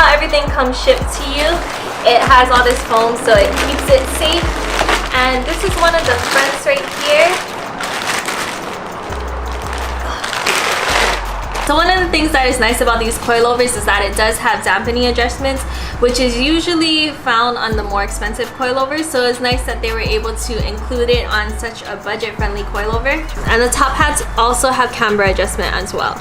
how everything comes shipped to you. It has all this foam so it keeps it safe. And this is one of the fronts right here. So one of the things that is nice about these coilovers is that it does have dampening adjustments, which is usually found on the more expensive coilovers. So it's nice that they were able to include it on such a budget-friendly coilover. And the top hats also have camber adjustment as well.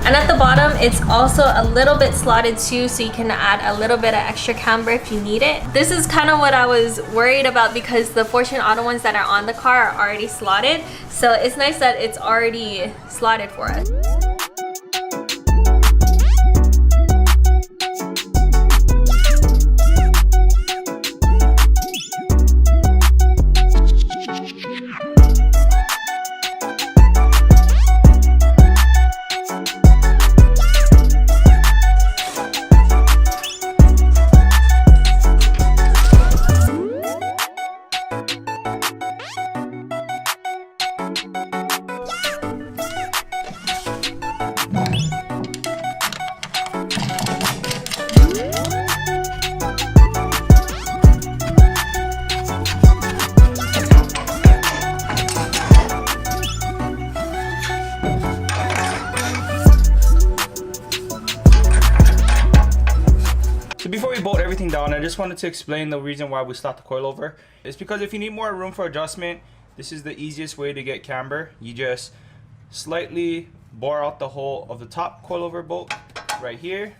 And at the bottom, it's also a little bit slotted too, so you can add a little bit of extra camber if you need it. This is kind of what I was worried about because the Fortune Auto ones that are on the car are already slotted. So it's nice that it's already slotted for us. So before we bolt everything down, I just wanted to explain the reason why we stopped the coilover. It's because if you need more room for adjustment, this is the easiest way to get camber. You just slightly bore out the hole of the top coilover bolt right here.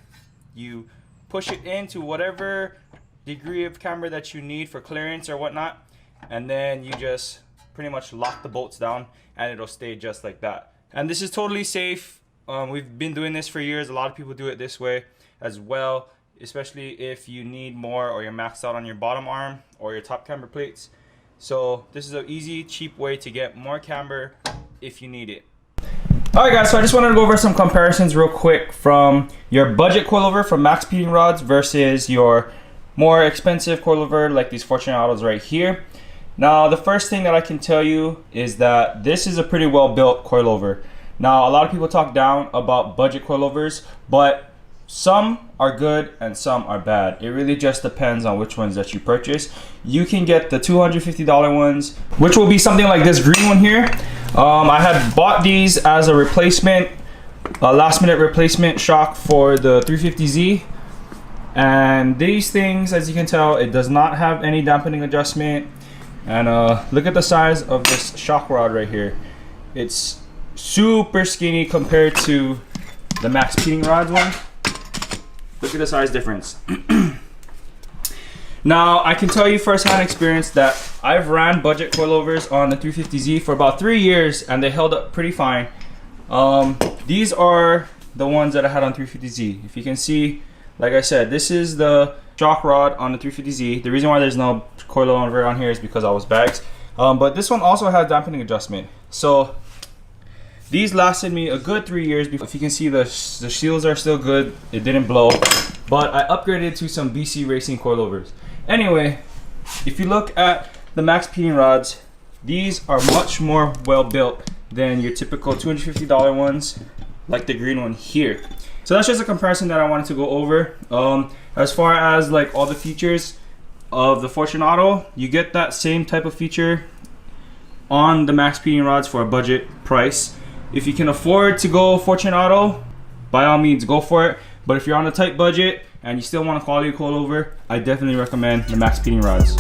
You push it into whatever degree of camber that you need for clearance or whatnot, and then you just pretty much lock the bolts down and it'll stay just like that. And this is totally safe. We've been doing this for years. A lot of people do it this way as well, especially if you need more or you're maxed out on your bottom arm or your top camber plates. So this is an easy, cheap way to get more camber if you need it. Alright guys, so I just wanted to go over some comparisons real quick from your budget coilover from MaXpeedingRods versus your more expensive coilover like these Fortune Autos right here. Now the first thing that I can tell you is that this is a pretty well built coilover. Now a lot of people talk down about budget coilovers, but some are good and some are bad. It really just depends on which ones that you purchase. You can get the $250 ones, which will be something like this green one here. I had bought these as a replacement, a last minute replacement shock for the 350Z. And these things, as you can tell, it does not have any dampening adjustment. And look at the size of this shock rod right here. It's super skinny compared to the MaXpeedingRods one. Look at the size difference. Now, I can tell you firsthand experience that I've ran budget coilovers on the 350Z for about 3 years and they held up pretty fine. These are the ones that I had on 350Z. If you can see, like I said, this is the shock rod on the 350Z. The reason why there's no coilover on here is because I was bags. But this one also has dampening adjustment. So these lasted me a good 3 years. If you can see, the shields are still good. It didn't blow. But I upgraded to some BC Racing coilovers. Anyway, if you look at the MaXpeedingRods, these are much more well built than your typical $250 ones, like the green one here. So that's just a comparison that I wanted to go over. As far as like all the features of the Fortune Auto, you get that same type of feature on the MaXpeedingRods for a budget price. If you can afford to go Fortune Auto, by all means go for it. But if you're on a tight budget and you still want a quality coilover, I definitely recommend the MaXpeedingRods.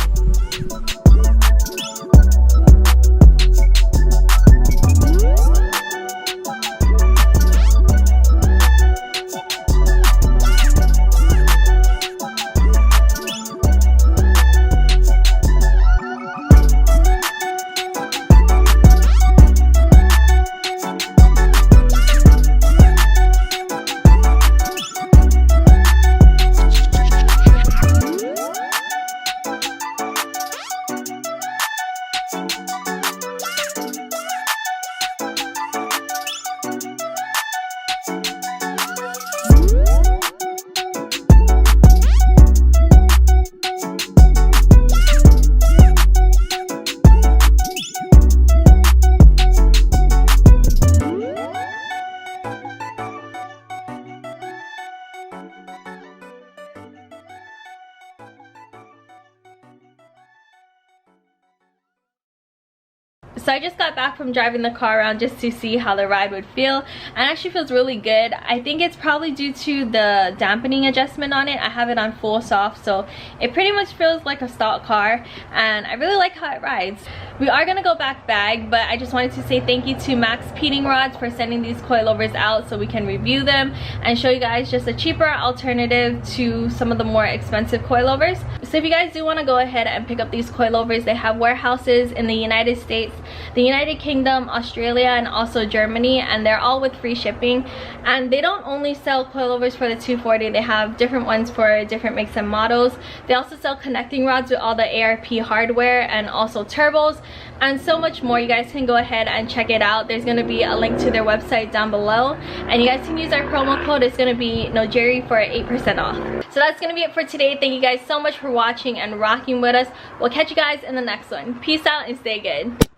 So I just got back from driving the car around just to see how the ride would feel, and it actually feels really good. I think it's probably due to the dampening adjustment on it. I have it on full soft, so it pretty much feels like a stock car, and I really like how it rides. We are gonna go back bag, but I just wanted to say thank you to MaXpeedingRods for sending these coilovers out so we can review them and show you guys just a cheaper alternative to some of the more expensive coilovers. So if you guys do want to go ahead and pick up these coilovers, they have warehouses in the United States, the United Kingdom, Australia, and also Germany, and they're all with free shipping. And they don't only sell coilovers for the 240, they have different ones for different makes and models. They also sell connecting rods with all the ARP hardware and also turbos and so much more. You guys can go ahead and check it out. There's going to be a link to their website down below, and you guys can use our promo code. It's going to be Nojiri for 8% off. So that's going to be it for today. Thank you guys so much for watching and rocking with us. We'll catch you guys in the next one. Peace out and stay good.